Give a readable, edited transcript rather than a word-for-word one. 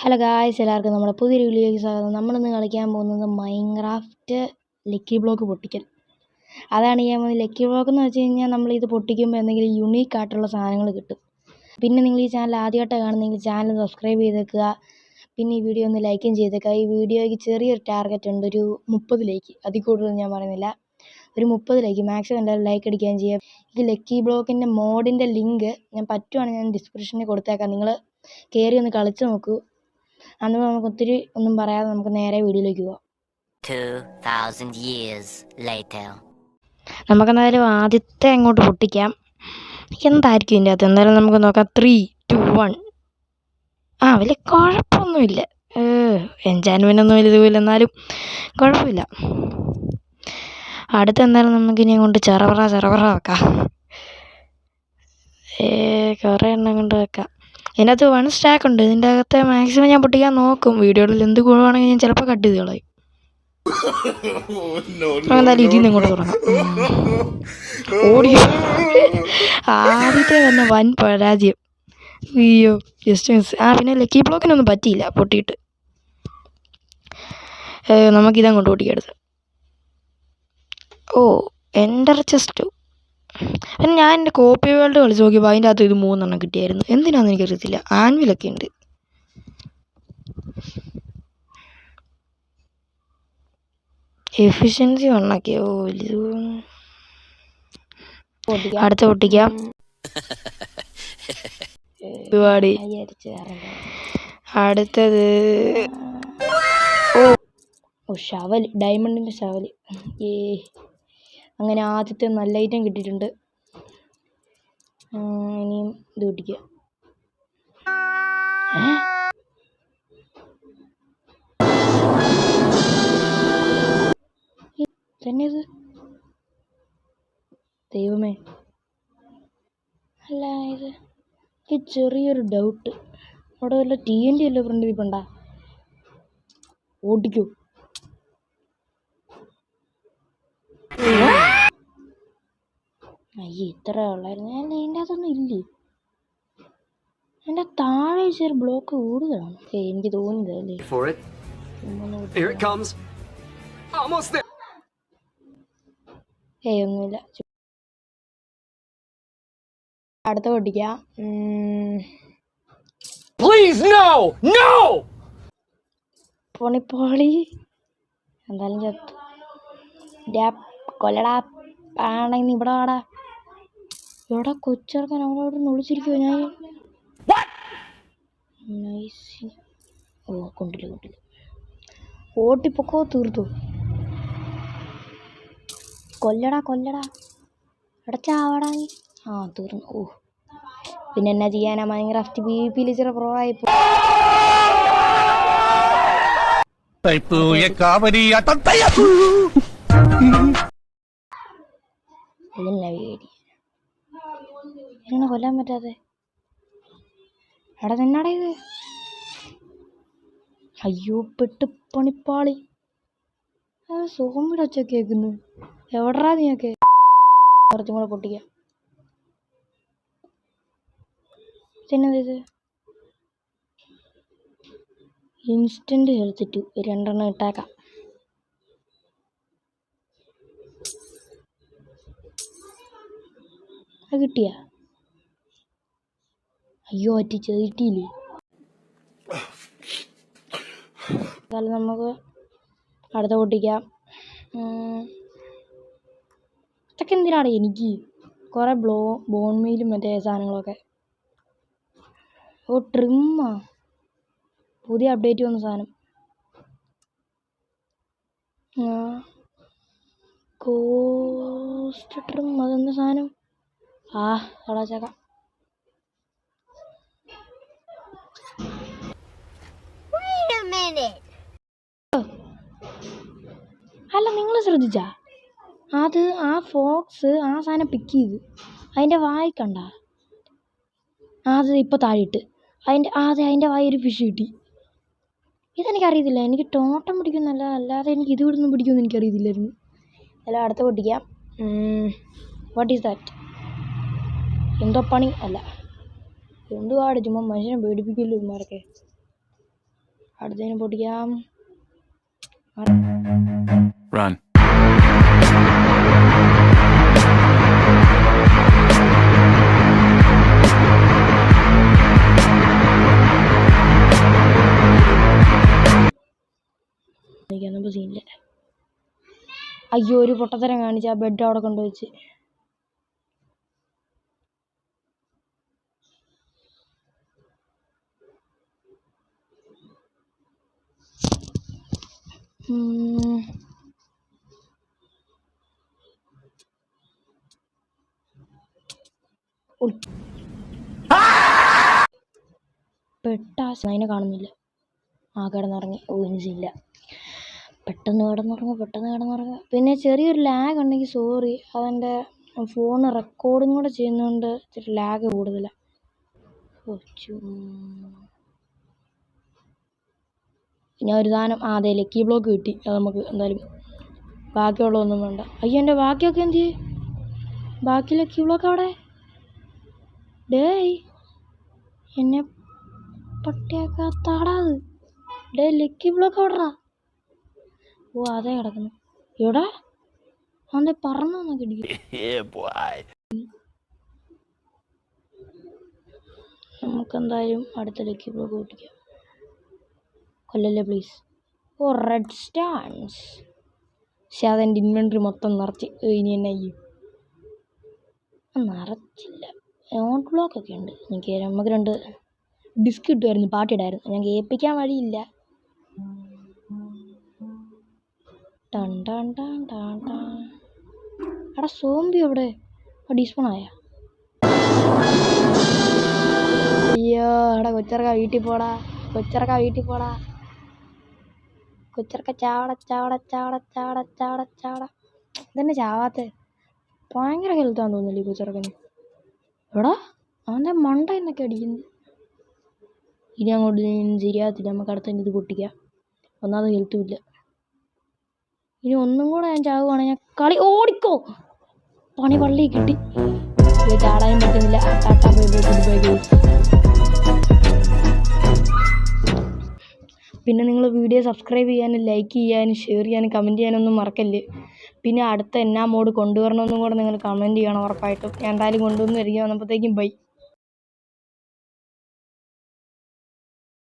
Hello guys, എല്ലാവർക്കും നമ്മുടെ പുതിയൊരു വീഡിയോയിലേക്ക് സ്വാഗതം. നമ്മളിന്ന് കളിക്കാൻ പോകുന്നത് മൈൻക്രാഫ്റ്റ് ലക്കി ബ്ലോക്ക് പൊട്ടിക്കൽ. അതാണ് ഞാൻ ലക്കി ബ്ലോക്ക് എന്ന് വെച്ച് കഴിഞ്ഞാൽ നമ്മളിത് പൊട്ടിക്കുമ്പോൾ എന്തെങ്കിലും യുണീക്ക് ആയിട്ടുള്ള സാധനങ്ങൾ കിട്ടും. പിന്നെ നിങ്ങൾ ഈ ചാനൽ ആദ്യമായിട്ടാണ് കാണുന്നതെങ്കിൽ ചാനൽ സബ്സ്ക്രൈബ് ചെയ്തേക്കുക. പിന്നെ ഈ വീഡിയോ ഒന്ന് ലൈക്കും ചെയ്തേക്കുക. ഈ വീഡിയോയ്ക്ക് ചെറിയൊരു ടാർഗറ്റ് ഉണ്ട്, ഒരു 30 ലൈക്ക്. അതിൽ കൂടുതൽ ഞാൻ പറയുന്നില്ല, ഒരു 30 ലൈക്ക് മാക്സിമം എല്ലാവരും ലൈക്ക് അടിക്കുകയും ചെയ്യാം. ഇത് ലക്കി ബ്ലോക്കിൻ്റെ മോഡിൻ്റെ ലിങ്ക് ഞാൻ പറ്റുവാണെങ്കിൽ ഞാൻ ഡിസ്ക്രിപ്ഷനിൽ കൊടുത്തേക്കാം. നിങ്ങൾ കയറി ഒന്ന് കളിച്ച് നോക്കൂ. അന്ന് നമുക്ക് ഒത്തിരി ഒന്നും പറയാതെ നമുക്ക് നേരെ വീഡിയോയിലേക്ക് പോവാം. 2000 years later. നമുക്കെന്തായാലും ആദ്യത്തെ അങ്ങോട്ട് പൊട്ടിക്കാം. എന്തായിരിക്കും ഇതിൻ്റെ അകത്ത്? എന്തായാലും നമുക്ക് നോക്കാം. 3, 2, 1. വലിയ കുഴപ്പമൊന്നുമില്ല. എൻജോയ്മെൻ്റൊന്നും വലുതുമില്ല, എന്നാലും കുഴപ്പമില്ല. അടുത്ത് എന്തായാലും നമുക്കിനി അങ്ങോട്ട് ചെറവറ വെക്കാം. കുറേ എണ്ണം കൊണ്ട് വെക്കാം. ഇതിൻ്റെ അകത്ത് 1 സ്റ്റാക്ക് ഉണ്ട്. ഇതിൻ്റെ അകത്ത് മാക്സിമം ഞാൻ പൊട്ടിക്കാൻ നോക്കും. വീഡിയോയിൽ എന്ത് കൂടുവാണെങ്കിൽ ഞാൻ ചിലപ്പോൾ കട്ട് ചെയ്ത് കളയും. എന്തായാലും ഇതിൽ നിന്ന് ഇങ്ങോട്ട് തുടങ്ങാം. ഓടി ആദ്യത്തെ തന്നെ വൻ പരാജയം. അയ്യോ, ജസ്റ്റ് മിസ്. പിന്നെ ലക്കി ബ്ലോക്കിനൊന്നും പറ്റിയില്ല പൊട്ടിയിട്ട്. നമുക്കിതങ്ങോട്ട് പൊട്ടിക്കെടുത്ത്. Enter chest. പിന്നെ ഞാൻ എൻ്റെ കോപ്പി വേൾഡ് കളിച്ച് നോക്കിയപ്പോൾ അതിൻ്റെ അകത്ത് ഇത് 3 എണ്ണം കിട്ടിയായിരുന്നു. എന്തിനാണെന്ന് എനിക്കറിയത്തില്ല. ആൻവിലൊക്കെ ഉണ്ട്. എഫിഷ്യൻസി വണ്ണാക്കിയോ അടുത്ത പൊട്ടിക്കാം. ഒരുപാട് അടുത്തത് ഷവല്, ഡയമണ്ടിൻ്റെ ഷവല്. അങ്ങനെ ആദ്യത്തെ നല്ല ഐറ്റം കിട്ടിയിട്ടുണ്ട്. ഇനിയും ഇത് പൊട്ടിക്കുക. തന്നെ ഇത് ദൈവമേ, അല്ല ഇത് എനിക്ക് ചെറിയൊരു ഡൗട്ട്. അവിടെ വല്ല TNT അല്ലോ ഫ്രണ്ട് ഇരിപ്പണ്ട. ഓടിക്കോ. അയ്യേ, ഇത്ര ഉള്ളായിരുന്നു. അല്ല, ഇതിൻ്റെ അകത്തൊന്നും ഇല്ലേ? എൻ്റെ താഴെ ചെറിയ ബ്ലോക്ക് കൂടുതലാണ്. എനിക്ക് തോന്നിയതല്ലേ. ഒന്നുമില്ല. അടുത്ത പൊട്ടിക്കാം. പൊണിപ്പോളി എന്തായാലും ചത്തു. കൊല്ലടാ ആണെങ്കിൽ ഇവിടെ വാടാ. ഇവിടെ കൊച്ചിറക്കാൻ അവിടെ ഒളിച്ചിരിക്കുവോ ഞാൻ? കൊണ്ടില്ല. ഓട്ടിപ്പൊക്കോ തീർത്തു. കൊല്ലടാ ഇവിടെ ചാവടാ. തീർന്നു. പിന്നെ എന്നാ ചെയ്യാനാ, മൈൻക്രാഫ്റ്റ് PvPയിൽ ഇച്ചിരി പ്രോ ആയിപ്പോ. കൊല്ലാൻ പറ്റാതെ എടാ നിന്നാടാ ഇത്. അയ്യോ, പെട്ട് പണിപ്പാളി. സോമ്പിടെ ഒച്ച കേൾക്കുന്നു. എവിടാ നീയൊക്കെ? കുറച്ചും കൂടെ പൊട്ടിക്കാം. ഇത് ഇൻസ്റ്റന്റ് ഹെൽത്ത് 2 2 എണ്ണം ഇട്ടേക്കാം. അത് കിട്ടിയ? അയ്യോ, കിട്ടിയില്ലേ? എന്നാലും നമുക്ക് അടുത്ത പൊട്ടിക്കാം. ഇതൊക്കെ എന്തിനാണ് എനിക്ക്? കുറെ ബോൺമീലും മറ്റേ സാധനങ്ങളൊക്കെ. ട്രിമ്മാ, പുതിയ അപ്ഡേറ്റ് വന്ന സാധനം. കോസ്റ്റ് ട്രിം, അതെന്താ സാധനം? കളാച്ചേക്കാം. അല്ല, നിങ്ങൾ ശ്രദ്ധിച്ചാ അത്? ഫോക്സ് ആ സാധനം പിക്ക് ചെയ്ത് അതിൻ്റെ വായി കണ്ട. അത് ഇപ്പോൾ താഴെയിട്ട് അതിൻ്റെ വായി ഒരു ഫിഷ് കിട്ടി. ഇതെനിക്കറിയത്തില്ല. എനിക്ക് ടോട്ടം പിടിക്കുന്നല്ല, അല്ലാതെ എനിക്ക് ഇത് ഇവിടുന്ന് പിടിക്കുമെന്ന് എനിക്കറിയത്തില്ലായിരുന്നു. അല്ല, അടുത്ത പൊട്ടിക്കാം. What is that? എന്തോ പണി അല്ല, എന്തുവാട് ചുമ്മാ മനുഷ്യനെ പേടിപ്പിക്കുമല്ലോ ഇവന്മാരൊക്കെ. അടുത്തതിന് പൊട്ടിക്കാം. Run. എനിക്കൊന്നും സീനില്ല. അയ്യോ, ഒരു പൊട്ടത്തരം കാണിച്ച ആ ബെഡ് അവിടെ കൊണ്ടുവച്ച്. പെട്ടാശ അതിനെ കാണുന്നില്ല. കിടന്നുറങ്ങി. ഇനിച്ചില്ല. പെട്ടെന്ന് കിടന്നുറങ്ങുക. പിന്നെ ചെറിയൊരു ലാഗ് ഉണ്ടെങ്കിൽ സോറി, അതെൻ്റെ ഫോൺ റെക്കോർഡും കൂടെ ചെയ്യുന്നതുകൊണ്ട് ഇച്ചിരി ലാഗ് കൂടുതലാണ്. ഞാൻ ഒരു സാധനം അതെ ലക്കി ബ്ലോക്ക് കിട്ടി. അത് നമുക്ക് എന്തായാലും ബാക്കിയുള്ളതൊന്നും വേണ്ട. അയ്യോ, എൻ്റെ ബാക്കിയൊക്കെ എന്ത് ചെയ്യും? ബാക്കി ലക്കി ബ്ലോക്ക് അവിടെ. ഡേയ്, എന്നെ പട്ടിയാക്കാത്താടാത്. Lucky block അവിടെടാ. അതേ കിടക്കുന്നു. എവിടെ അവൻ്റെ പറന്നൊക്കെ ഇടിക്കും. നമുക്കെന്തായാലും അടുത്ത ലക്കി ബ്ലോക്ക് പൊട്ടിക്കാം. കൊല്ലല്ലേ പ്ലീസ്. Red stance. പക്ഷെ അതെൻ്റെ ഇൻവെൻട്രി മൊത്തം നിറച്ച്. ഇനി എന്നെ നിറച്ചില്ല. നോട്ട് ബ്ലോക്കൊക്കെ ഉണ്ട്. നമുക്ക് 2 ഡിസ്ക് കിട്ടുമായിരുന്നു, പാട്ടിടായിരുന്നു. ഞാൻ കേൾപ്പിക്കാൻ വഴിയില്ല. എടാ സോംബി എവിടെ? ഡിസ്പോണായ? അയ്യോ, എടാ കൊച്ചിറക്ക വീട്ടിൽ പോടാ. കൊച്ചിറക്ക ചാവട. ഇതന്നെ ചാവാത്ത. ഭയങ്കര ഹെൽത്താന്ന് തോന്നുന്നില്ല ഈ കൊച്ചിറക്കന്. എടാ, അവൻ്റെ മണ്ട എന്നൊക്കെ അടിക്കുന്നു. ഇനി അങ്ങോട്ട് ശരിയാകത്തില്ല. നമുക്ക് അടുത്ത ഇത് പൊട്ടിക്കാം. ഒന്നാമത് ഹെൽത്തും ഇല്ല. ഇനി ഒന്നും കൂടെ ഞാൻ ചാവുകയാണെങ്കിൽ ഞാൻ കളി ഓടിക്കോ. പണി പള്ളി കിട്ടി. ചാടാനും പറ്റുന്നില്ല. പിന്നെ നിങ്ങൾ വീഡിയോ സബ്സ്ക്രൈബ് ചെയ്യാനും ലൈക്ക് ചെയ്യാനും ഷെയർ ചെയ്യാനും കമൻറ്റ് ചെയ്യാനൊന്നും മറക്കല്ലേ. പിന്നെ അടുത്ത എന്നാ മോഡ് കൊണ്ടുവരണമെന്നും കൂടെ നിങ്ങൾ കമൻറ്റ് ചെയ്യണം ഉറപ്പായിട്ടും. ഞാൻ എന്തായാലും കൊണ്ടുവന്ന് വരിക. വന്നപ്പോഴത്തേക്കും ബൈ.